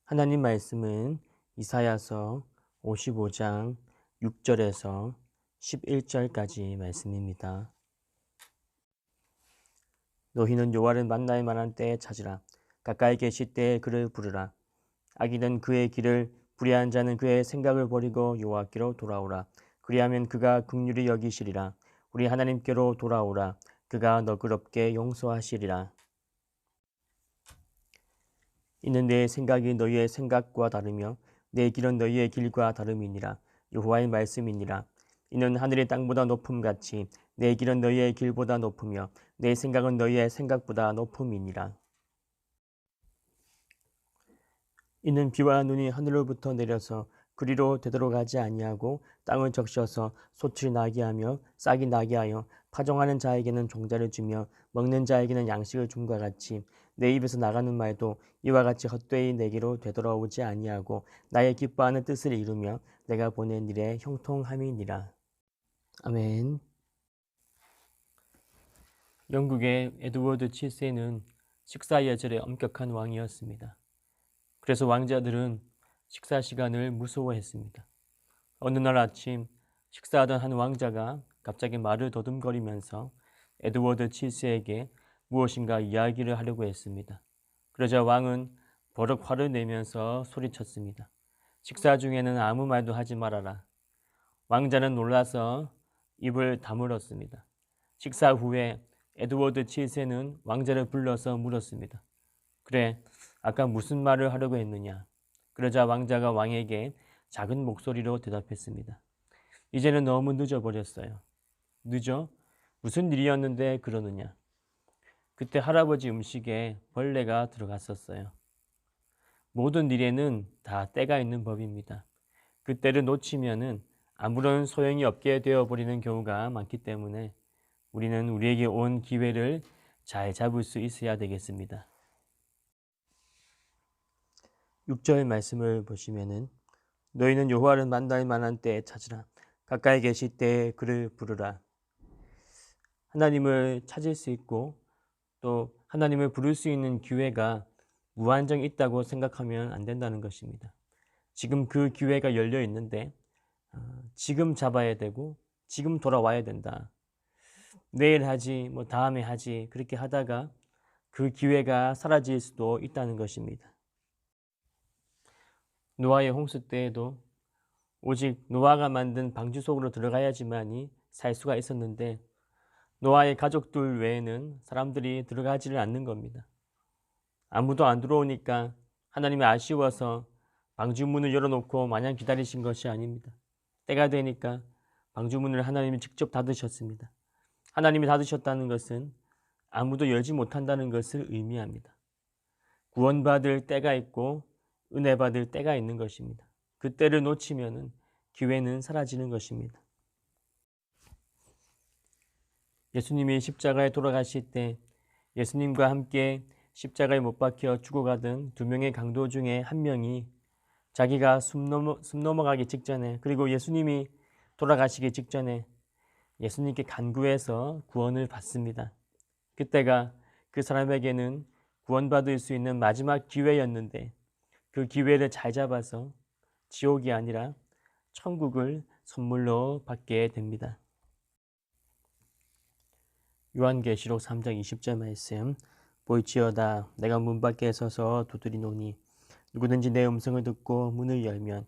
하나님 말씀은 이사야서 55장 6절에서 11절까지 말씀입니다. 너희는 여호와를 만날 만한 때에 찾으라. 가까이 계실 때에 그를 부르라. 악인은 그의 길을, 불의한 자는 그의 생각을 버리고 여호와께로 돌아오라. 그리하면 그가 긍휼히 여기시리라. 우리 하나님께로 돌아오라. 그가 너그럽게 용서하시리라. 이는 내 생각이 너희의 생각과 다르며 내 길은 너희의 길과 다름이니라. 여호와의 말씀이니라. 이는 하늘이 땅보다 높음같이 내 길은 너희의 길보다 높으며 내 생각은 너희의 생각보다 높음이니라. 이는 비와 눈이 하늘로부터 내려서 그리로 되도록하지 아니하고 땅을 적셔서 소출이 나게 하며 싹이 나게 하여 파종하는 자에게는 종자를 주며 먹는 자에게는 양식을 줌과 같이 내 입에서 나가는 말도 이와 같이 헛되이 내게로 되돌아오지 아니하고 나의 기뻐하는 뜻을 이루며 내가 보낸 일에 형통함이니라. 아멘. 영국의 에드워드 7세는 식사 예절에 엄격한 왕이었습니다. 그래서 왕자들은 식사 시간을 무서워했습니다. 어느 날 아침 식사하던 한 왕자가 갑자기 말을 더듬거리면서 에드워드 7세에게 무엇인가 이야기를 하려고 했습니다. 그러자 왕은 버럭 화를 내면서 소리쳤습니다. 식사 중에는 아무 말도 하지 말아라. 왕자는 놀라서 입을 다물었습니다. 식사 후에 에드워드 7세는 왕자를 불러서 물었습니다. 그래, 아까 무슨 말을 하려고 했느냐? 그러자 왕자가 왕에게 작은 목소리로 대답했습니다. 이제는 너무 늦어버렸어요. 늦어? 무슨 일이었는데 그러느냐? 그때 할아버지 음식에 벌레가 들어갔었어요. 모든 일에는 다 때가 있는 법입니다. 그 때를 놓치면은 아무런 소용이 없게 되어버리는 경우가 많기 때문에 우리는 우리에게 온 기회를 잘 잡을 수 있어야 되겠습니다. 6절 말씀을 보시면은 너희는 여호와를 만날 만한 때에 찾으라. 가까이 계실 때에 그를 부르라. 하나님을 찾을 수 있고 또 하나님을 부를 수 있는 기회가 무한정 있다고 생각하면 안 된다는 것입니다. 지금 그 기회가 열려 있는데 지금 잡아야 되고 지금 돌아와야 된다. 내일 하지, 다음에 하지 그렇게 하다가 그 기회가 사라질 수도 있다는 것입니다. 노아의 홍수 때에도 오직 노아가 만든 방주 속으로 들어가야지만이 살 수가 있었는데 노아의 가족들 외에는 사람들이 들어가지를 않는 겁니다. 아무도 안 들어오니까 하나님이 아쉬워서 방주문을 열어놓고 마냥 기다리신 것이 아닙니다. 때가 되니까 방주문을 하나님이 직접 닫으셨습니다. 하나님이 닫으셨다는 것은 아무도 열지 못한다는 것을 의미합니다. 구원받을 때가 있고 은혜 받을 때가 있는 것입니다. 그 때를 놓치면은 기회는 사라지는 것입니다. 예수님이 십자가에 돌아가실 때 예수님과 함께 십자가에 못 박혀 죽어가던 두 명의 강도 중에 한 명이 자기가 숨 넘어가기 직전에 그리고 예수님이 돌아가시기 직전에 예수님께 간구해서 구원을 받습니다. 그때가 그 사람에게는 구원받을 수 있는 마지막 기회였는데 그 기회를 잘 잡아서 지옥이 아니라 천국을 선물로 받게 됩니다. 요한계시록 3장 20절 말씀 볼지어다 내가 문 밖에 서서 두드리노니 누구든지 내 음성을 듣고 문을 열면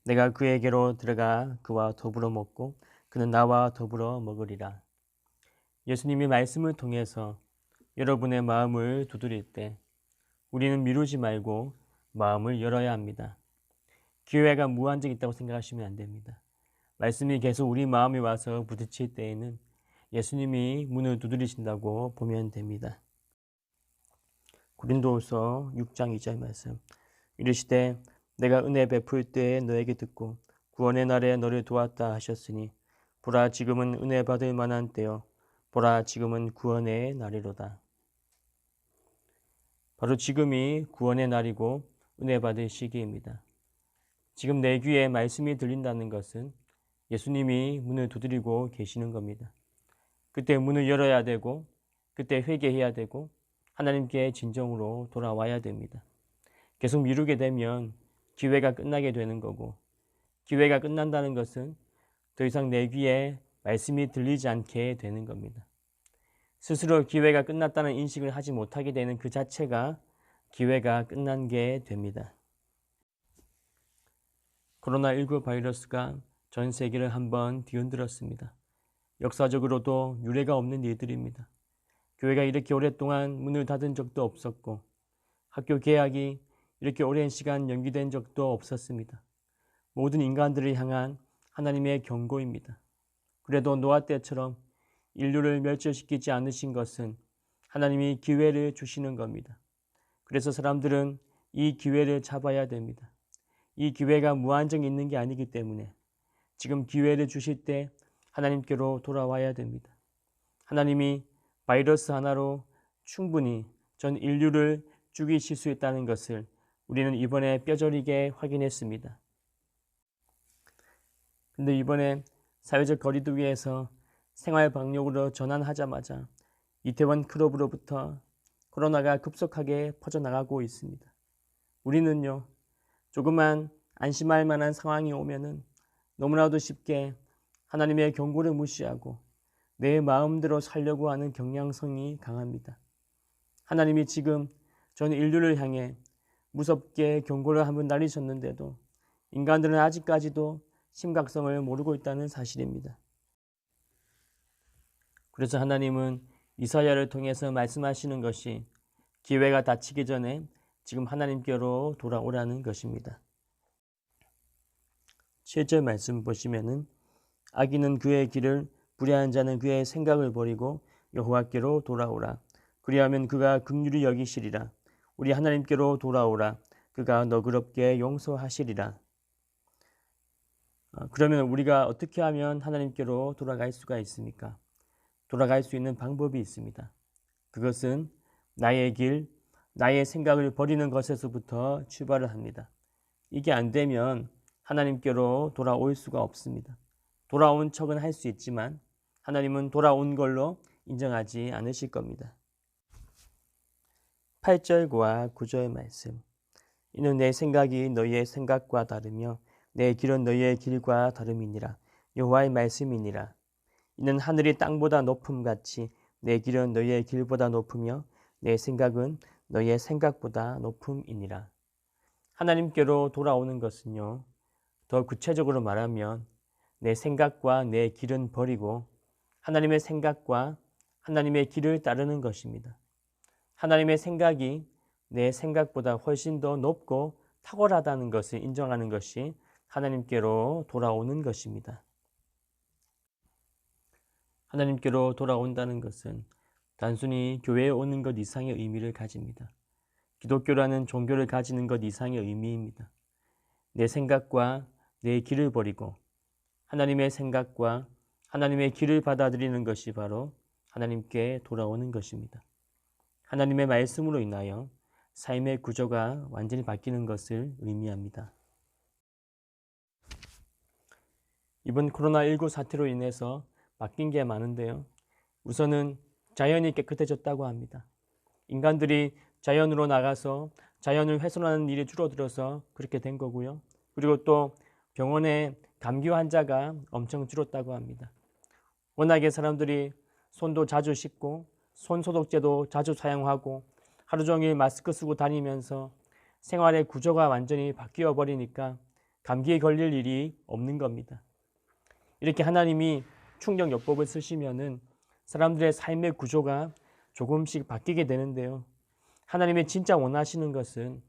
내가 그에게로 들어가 그와 더불어 먹고 그는 나와 더불어 먹으리라. 예수님이 말씀을 통해서 여러분의 마음을 두드릴 때 우리는 미루지 말고 마음을 열어야 합니다. 기회가 무한정 있다고 생각하시면 안 됩니다. 말씀이 계속 우리 마음에 와서 부딪힐 때에는 예수님이 문을 두드리신다고 보면 됩니다. 고린도후서 6장 2절 말씀 이르시되 내가 은혜 베풀 때에 너에게 듣고 구원의 날에 너를 도왔다 하셨으니 보라 지금은 은혜 받을 만한 때요 보라 지금은 구원의 날이로다. 바로 지금이 구원의 날이고 은혜 받을 시기입니다. 지금 내 귀에 말씀이 들린다는 것은 예수님이 문을 두드리고 계시는 겁니다. 그때 문을 열어야 되고 그때 회개해야 되고 하나님께 진정으로 돌아와야 됩니다. 계속 미루게 되면 기회가 끝나게 되는 거고, 기회가 끝난다는 것은 더 이상 내 귀에 말씀이 들리지 않게 되는 겁니다. 스스로 기회가 끝났다는 인식을 하지 못하게 되는 그 자체가 기회가 끝난 게 됩니다. 코로나19 바이러스가 전 세계를 한번 뒤흔들었습니다. 역사적으로도 유례가 없는 일들입니다. 교회가 이렇게 오랫동안 문을 닫은 적도 없었고, 학교 개학이 이렇게 오랜 시간 연기된 적도 없었습니다. 모든 인간들을 향한 하나님의 경고입니다. 그래도 노아 때처럼 인류를 멸절시키지 않으신 것은 하나님이 기회를 주시는 겁니다. 그래서 사람들은 이 기회를 잡아야 됩니다. 이 기회가 무한정 있는 게 아니기 때문에 지금 기회를 주실 때 하나님께로 돌아와야 됩니다. 하나님이 바이러스 하나로 충분히 전 인류를 죽이실 수 있다는 것을 우리는 이번에 뼈저리게 확인했습니다. 근데 이번에 사회적 거리두기에서 생활 방역으로 전환하자마자 이태원 클럽으로부터 코로나가 급속하게 퍼져나가고 있습니다. 우리는요, 조금만 안심할 만한 상황이 오면은 너무나도 쉽게 하나님의 경고를 무시하고 내 마음대로 살려고 하는 경향성이 강합니다. 하나님이 지금 전 인류를 향해 무섭게 경고를 한번 날리셨는데도 인간들은 아직까지도 심각성을 모르고 있다는 사실입니다. 그래서 하나님은 이사야를 통해서 말씀하시는 것이 기회가 닥치기 전에 지금 하나님께로 돌아오라는 것입니다. 7절 말씀 보시면은 악인은 그의 길을, 불의한 자는 그의 생각을 버리고 여호와께로 돌아오라. 그리하면 그가 긍휼히 여기시리라. 우리 하나님께로 돌아오라. 그가 너그럽게 용서하시리라. 그러면 우리가 어떻게 하면 하나님께로 돌아갈 수가 있습니까? 돌아갈 수 있는 방법이 있습니다. 그것은 나의 길, 나의 생각을 버리는 것에서부터 출발을 합니다. 이게 안 되면 하나님께로 돌아올 수가 없습니다. 돌아온 척은 할 수 있지만 하나님은 돌아온 걸로 인정하지 않으실 겁니다. 8절과 9절 말씀. 이는 내 생각이 너희의 생각과 다르며 내 길은 너희의 길과 다름이니라. 여호와의 말씀이니라. 이는 하늘이 땅보다 높음같이 내 길은 너희의 길보다 높으며 내 생각은 너희의 생각보다 높음이니라. 하나님께로 돌아오는 것은요, 더 구체적으로 말하면 내 생각과 내 길은 버리고 하나님의 생각과 하나님의 길을 따르는 것입니다. 하나님의 생각이 내 생각보다 훨씬 더 높고 탁월하다는 것을 인정하는 것이 하나님께로 돌아오는 것입니다. 하나님께로 돌아온다는 것은 단순히 교회에 오는 것 이상의 의미를 가집니다. 기독교라는 종교를 가지는 것 이상의 의미입니다. 내 생각과 내 길을 버리고 하나님의 생각과 하나님의 길을 받아들이는 것이 바로 하나님께 돌아오는 것입니다. 하나님의 말씀으로 인하여 삶의 구조가 완전히 바뀌는 것을 의미합니다. 이번 코로나19 사태로 인해서 바뀐 게 많은데요. 우선은 자연이 깨끗해졌다고 합니다. 인간들이 자연으로 나가서 자연을 훼손하는 일이 줄어들어서 그렇게 된 거고요. 그리고 또 병원에 감기 환자가 엄청 줄었다고 합니다. 워낙에 사람들이 손도 자주 씻고 손 소독제도 자주 사용하고 하루 종일 마스크 쓰고 다니면서 생활의 구조가 완전히 바뀌어 버리니까 감기에 걸릴 일이 없는 겁니다. 이렇게 하나님이 충격요법을 쓰시면은 사람들의 삶의 구조가 조금씩 바뀌게 되는데요. 하나님이 진짜 원하시는 것은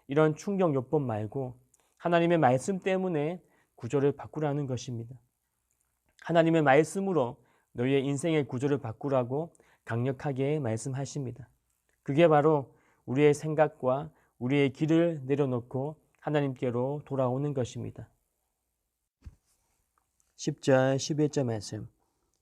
이런 충격요법 말고 하나님의 말씀 때문에 구조를 바꾸라는 것입니다. 하나님의 말씀으로 너희의 인생의 구조를 바꾸라고 강력하게 말씀하십니다. 그게 바로 우리의 생각과 우리의 길을 내려놓고 하나님께로 돌아오는 것입니다. 10절, 11절 말씀.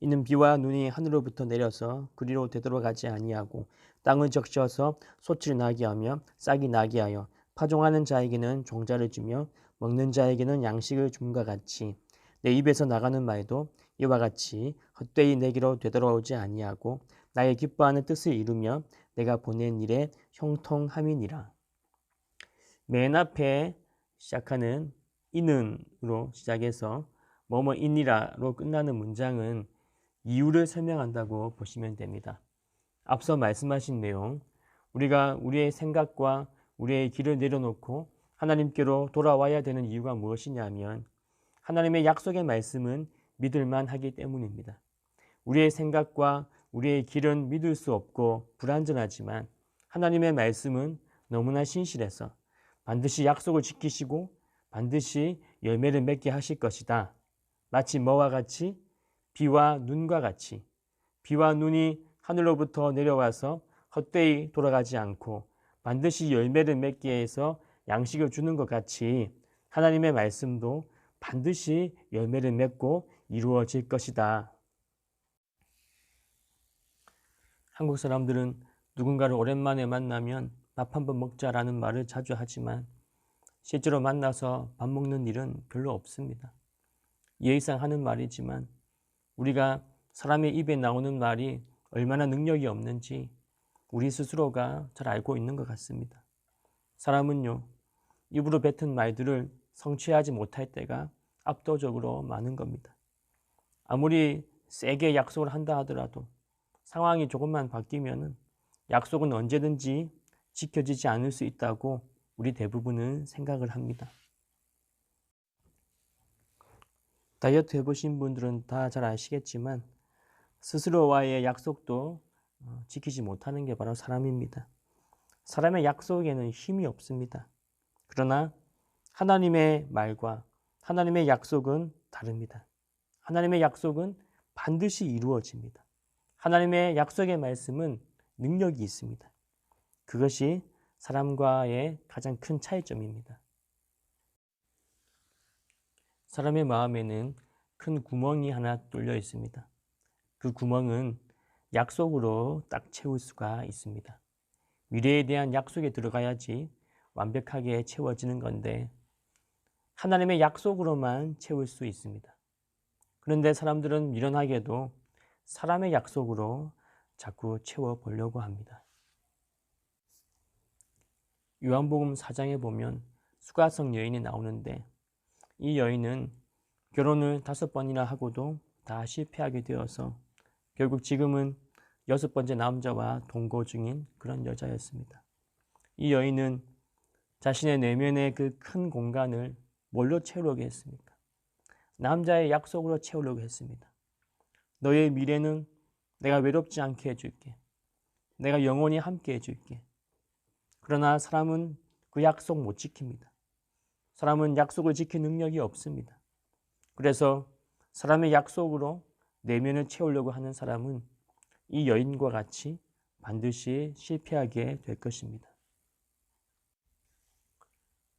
이는 비와 눈이 하늘로부터 내려서 그리로 되돌아가지 아니하고 땅을 적셔서 소치를 나게 하며 싹이 나게 하여 파종하는 자에게는 종자를 주며 먹는 자에게는 양식을 줌과 같이 내 입에서 나가는 말도 이와 같이 헛되이 내게로 되돌아오지 아니하고 나의 기뻐하는 뜻을 이루며 내가 보낸 일에 형통함이니라. 맨 앞에 시작하는 이는으로 시작해서 뭐뭐이니라로 끝나는 문장은 이유를 설명한다고 보시면 됩니다. 앞서 말씀하신 내용, 우리가 우리의 생각과 우리의 길을 내려놓고 하나님께로 돌아와야 되는 이유가 무엇이냐면 하나님의 약속의 말씀은 믿을만 하기 때문입니다. 우리의 생각과 우리의 길은 믿을 수 없고 불완전하지만 하나님의 말씀은 너무나 신실해서 반드시 약속을 지키시고 반드시 열매를 맺게 하실 것이다. 마치 뭐와 같이? 비와 눈과 같이. 비와 눈이 하늘로부터 내려와서 헛되이 돌아가지 않고 반드시 열매를 맺게 해서 양식을 주는 것 같이 하나님의 말씀도 반드시 열매를 맺고 이루어질 것이다. 한국 사람들은 누군가를 오랜만에 만나면 밥 한번 먹자라는 말을 자주 하지만 실제로 만나서 밥 먹는 일은 별로 없습니다. 예의상 하는 말이지만 우리가 사람의 입에 나오는 말이 얼마나 능력이 없는지 우리 스스로가 잘 알고 있는 것 같습니다. 사람은요, 입으로 뱉은 말들을 성취하지 못할 때가 압도적으로 많은 겁니다. 아무리 세게 약속을 한다 하더라도 상황이 조금만 바뀌면은 약속은 언제든지 지켜지지 않을 수 있다고 우리 대부분은 생각을 합니다. 다이어트 해보신 분들은 다 잘 아시겠지만 스스로와의 약속도 지키지 못하는 게 바로 사람입니다. 사람의 약속에는 힘이 없습니다. 그러나 하나님의 말과 하나님의 약속은 다릅니다. 하나님의 약속은 반드시 이루어집니다. 하나님의 약속의 말씀은 능력이 있습니다. 그것이 사람과의 가장 큰 차이점입니다. 사람의 마음에는 큰 구멍이 하나 뚫려 있습니다. 그 구멍은 약속으로 딱 채울 수가 있습니다. 미래에 대한 약속에 들어가야지 완벽하게 채워지는 건데 하나님의 약속으로만 채울 수 있습니다. 그런데 사람들은 미련하게도 사람의 약속으로 자꾸 채워보려고 합니다. 요한복음 4장에 보면 수가성 여인이 나오는데 이 여인은 결혼을 5번이나 하고도 다 실패하게 되어서 결국 지금은 6번째 남자와 동거 중인 그런 여자였습니다. 이 여인은 자신의 내면의 그 큰 공간을 뭘로 채우려고 했습니까? 남자의 약속으로 채우려고 했습니다. 너의 미래는 내가 외롭지 않게 해줄게. 내가 영원히 함께 해줄게. 그러나 사람은 그 약속 못 지킵니다. 사람은 약속을 지킬 능력이 없습니다. 그래서 사람의 약속으로 내면을 채우려고 하는 사람은 이 여인과 같이 반드시 실패하게 될 것입니다.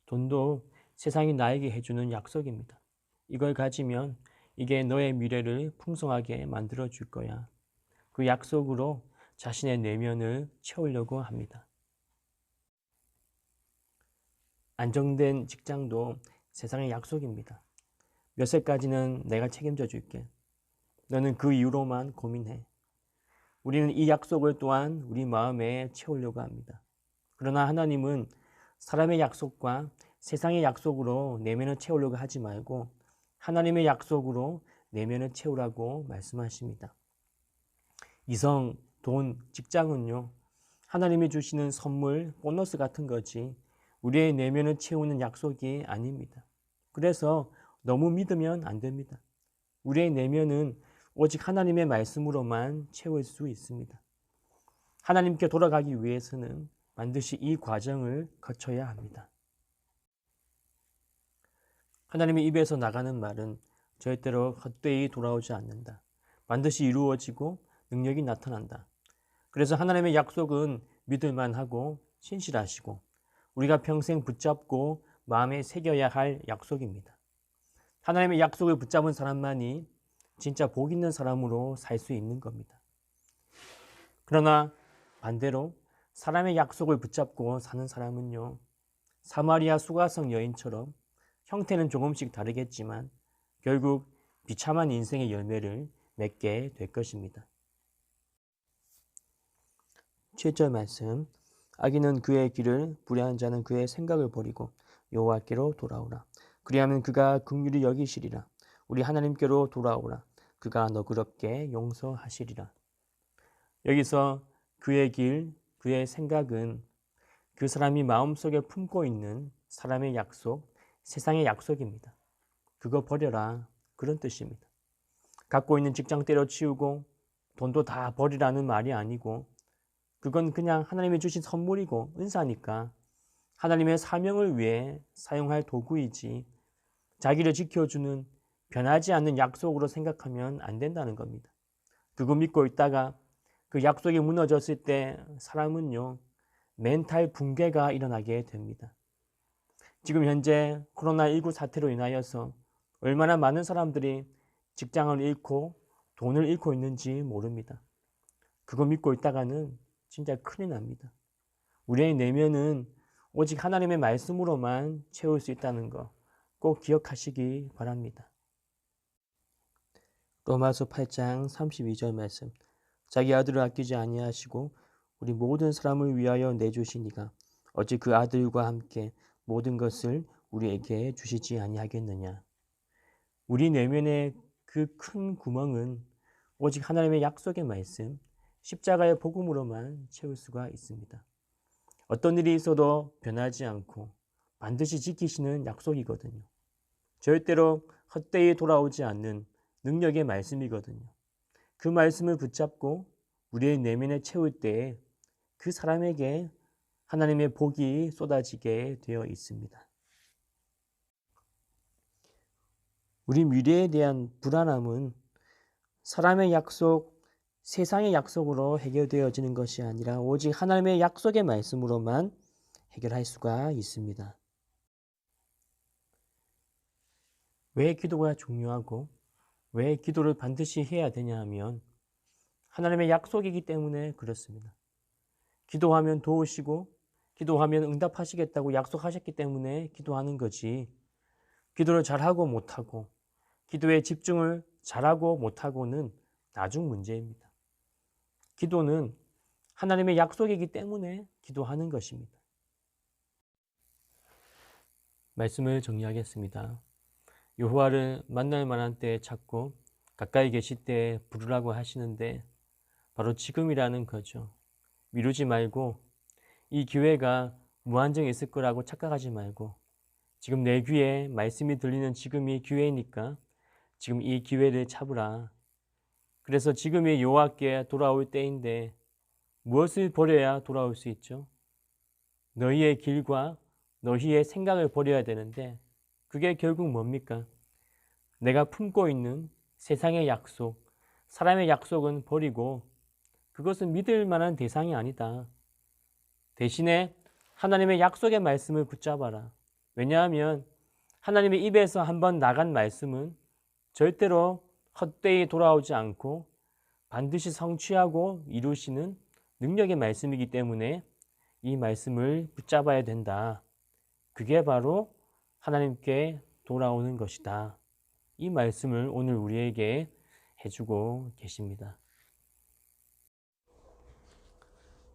돈도 세상이 나에게 해주는 약속입니다. 이걸 가지면 이게 너의 미래를 풍성하게 만들어 줄 거야. 그 약속으로 자신의 내면을 채우려고 합니다. 안정된 직장도 세상의 약속입니다. 몇 살까지는 내가 책임져 줄게. 너는 그 이후로만 고민해. 우리는 이 약속을 또한 우리 마음에 채우려고 합니다. 그러나 하나님은 사람의 약속과 세상의 약속으로 내면을 채우려고 하지 말고 하나님의 약속으로 내면을 채우라고 말씀하십니다. 이성, 돈, 직장은요, 하나님이 주시는 선물, 보너스 같은 거지 우리의 내면을 채우는 약속이 아닙니다. 그래서 너무 믿으면 안 됩니다. 우리의 내면은 오직 하나님의 말씀으로만 채울 수 있습니다. 하나님께 돌아가기 위해서는 반드시 이 과정을 거쳐야 합니다. 하나님의 입에서 나가는 말은 절대로 헛되이 돌아오지 않는다. 반드시 이루어지고 능력이 나타난다. 그래서 하나님의 약속은 믿을만하고 신실하시고 우리가 평생 붙잡고 마음에 새겨야 할 약속입니다. 하나님의 약속을 붙잡은 사람만이 진짜 복 있는 사람으로 살 수 있는 겁니다. 그러나 반대로 사람의 약속을 붙잡고 사는 사람은요, 사마리아 수가성 여인처럼 형태는 조금씩 다르겠지만 결국 비참한 인생의 열매를 맺게 될 것입니다. 7절 말씀, 악인은 그의 길을, 불의한 자는 그의 생각을 버리고 여호와께로 돌아오라. 그리하면 그가 긍휼히 여기시리라. 우리 하나님께로 돌아오라. 그가 너그럽게 용서하시리라. 여기서 그의 길, 그의 생각은 그 사람이 마음속에 품고 있는 사람의 약속, 세상의 약속입니다. 그거 버려라. 그런 뜻입니다. 갖고 있는 직장 때려치우고 돈도 다 버리라는 말이 아니고 그건 그냥 하나님이 주신 선물이고 은사니까 하나님의 사명을 위해 사용할 도구이지 자기를 지켜주는 변하지 않는 약속으로 생각하면 안 된다는 겁니다. 그거 믿고 있다가 그 약속이 무너졌을 때 사람은요 멘탈 붕괴가 일어나게 됩니다. 지금 현재 코로나19 사태로 인하여서 얼마나 많은 사람들이 직장을 잃고 돈을 잃고 있는지 모릅니다. 그거 믿고 있다가는 진짜 큰일 납니다. 우리의 내면은 오직 하나님의 말씀으로만 채울 수 있다는 거 꼭 기억하시기 바랍니다. 로마서 8장 32절 말씀. 자기 아들을 아끼지 아니하시고 우리 모든 사람을 위하여 내주시니가 어찌 그 아들과 함께 모든 것을 우리에게 주시지 아니하겠느냐. 우리 내면의 그 큰 구멍은 오직 하나님의 약속의 말씀, 십자가의 복음으로만 채울 수가 있습니다. 어떤 일이 있어도 변하지 않고 반드시 지키시는 약속이거든요. 절대로 헛되이 돌아오지 않는 능력의 말씀이거든요. 그 말씀을 붙잡고 우리의 내면에 채울 때에 그 사람에게 하나님의 복이 쏟아지게 되어 있습니다. 우리 미래에 대한 불안함은 사람의 약속, 세상의 약속으로 해결되어지는 것이 아니라 오직 하나님의 약속의 말씀으로만 해결할 수가 있습니다. 왜 기도가 중요하고 왜 기도를 반드시 해야 되냐 하면 하나님의 약속이기 때문에 그렇습니다. 기도하면 도우시고 기도하면 응답하시겠다고 약속하셨기 때문에 기도하는 거지 기도를 잘하고 못하고 기도에 집중을 잘하고 못하고는 나중 문제입니다. 기도는 하나님의 약속이기 때문에 기도하는 것입니다. 말씀을 정리하겠습니다. 여호와를 만날 만한 때에 찾고 가까이 계실 때에 부르라고 하시는데 바로 지금이라는 거죠. 미루지 말고 이 기회가 무한정에 있을 거라고 착각하지 말고 지금 내 귀에 말씀이 들리는 지금이 기회니까 지금 이 기회를 잡으라. 그래서 지금이 여호와께 돌아올 때인데 무엇을 버려야 돌아올 수 있죠? 너희의 길과 너희의 생각을 버려야 되는데 그게 결국 뭡니까? 내가 품고 있는 세상의 약속, 사람의 약속은 버리고 그것은 믿을 만한 대상이 아니다. 대신에 하나님의 약속의 말씀을 붙잡아라. 왜냐하면 하나님의 입에서 한번 나간 말씀은 절대로 헛되이 돌아오지 않고 반드시 성취하고 이루시는 능력의 말씀이기 때문에 이 말씀을 붙잡아야 된다. 그게 바로 하나님께 돌아오는 것이다. 이 말씀을 오늘 우리에게 해주고 계십니다.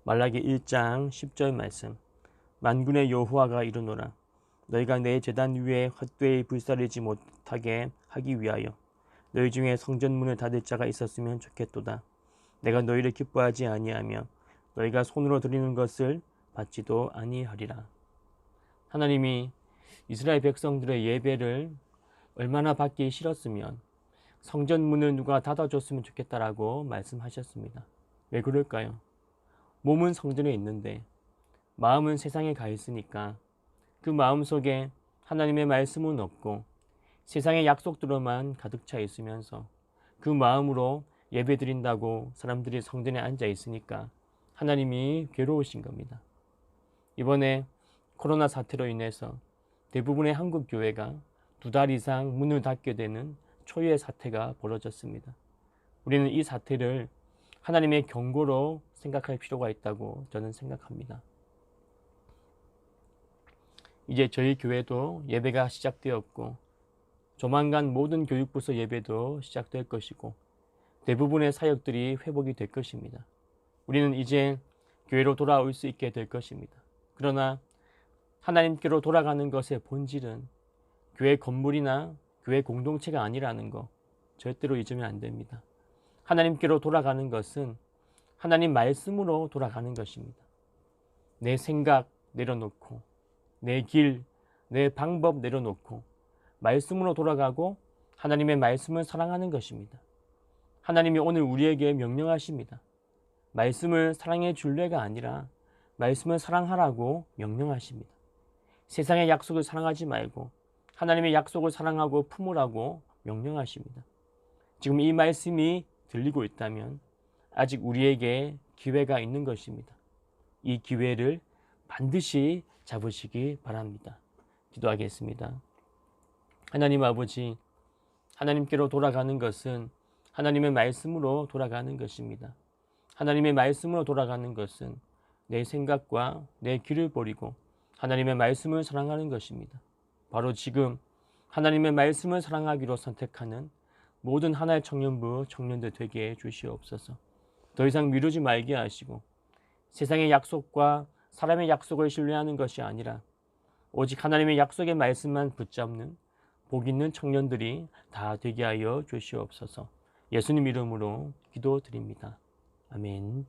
말라기 1장 10절 말씀. 만군의 여호와가 이르노라. 너희가 내 제단 위에 헛되이 불사르지 못하게 하기 위하여 너희 중에 성전문을 닫을 자가 있었으면 좋겠도다. 내가 너희를 기뻐하지 아니하며 너희가 손으로 드리는 것을 받지도 아니하리라. 하나님이 이스라엘 백성들의 예배를 얼마나 받기 싫었으면 성전문을 누가 닫아줬으면 좋겠다라고 말씀하셨습니다. 왜 그럴까요? 몸은 성전에 있는데 마음은 세상에 가 있으니까 그 마음 속에 하나님의 말씀은 없고 세상의 약속들로만 가득 차 있으면서 그 마음으로 예배 드린다고 사람들이 성전에 앉아 있으니까 하나님이 괴로우신 겁니다. 이번에 코로나 사태로 인해서 대부분의 한국 교회가 2달 이상 문을 닫게 되는 초유의 사태가 벌어졌습니다. 우리는 이 사태를 하나님의 경고로 생각할 필요가 있다고 저는 생각합니다. 이제 저희 교회도 예배가 시작되었고 조만간 모든 교육부서 예배도 시작될 것이고 대부분의 사역들이 회복이 될 것입니다. 우리는 이제 교회로 돌아올 수 있게 될 것입니다. 그러나 하나님께로 돌아가는 것의 본질은 교회 건물이나 교회 공동체가 아니라는 거 절대로 잊으면 안 됩니다. 하나님께로 돌아가는 것은 하나님 말씀으로 돌아가는 것입니다. 내 생각 내려놓고 내 길, 내 방법 내려놓고 말씀으로 돌아가고 하나님의 말씀을 사랑하는 것입니다. 하나님이 오늘 우리에게 명령하십니다. 말씀을 사랑해 줄래가 아니라 말씀을 사랑하라고 명령하십니다. 세상의 약속을 사랑하지 말고 하나님의 약속을 사랑하고 품으라고 명령하십니다. 지금 이 말씀이 들리고 있다면 아직 우리에게 기회가 있는 것입니다. 이 기회를 반드시 잡으시기 바랍니다. 기도하겠습니다. 하나님 아버지, 하나님께로 돌아가는 것은 하나님의 말씀으로 돌아가는 것입니다. 하나님의 말씀으로 돌아가는 것은 내 생각과 내 길을 버리고 하나님의 말씀을 사랑하는 것입니다. 바로 지금 하나님의 말씀을 사랑하기로 선택하는 모든 하나의 청년부 청년들 되게 해 주시옵소서. 더 이상 미루지 말게 하시고 세상의 약속과 사람의 약속을 신뢰하는 것이 아니라 오직 하나님의 약속의 말씀만 붙잡는 복 있는 청년들이 다 되게 하여 주시옵소서. 예수님 이름으로 기도드립니다. 아멘.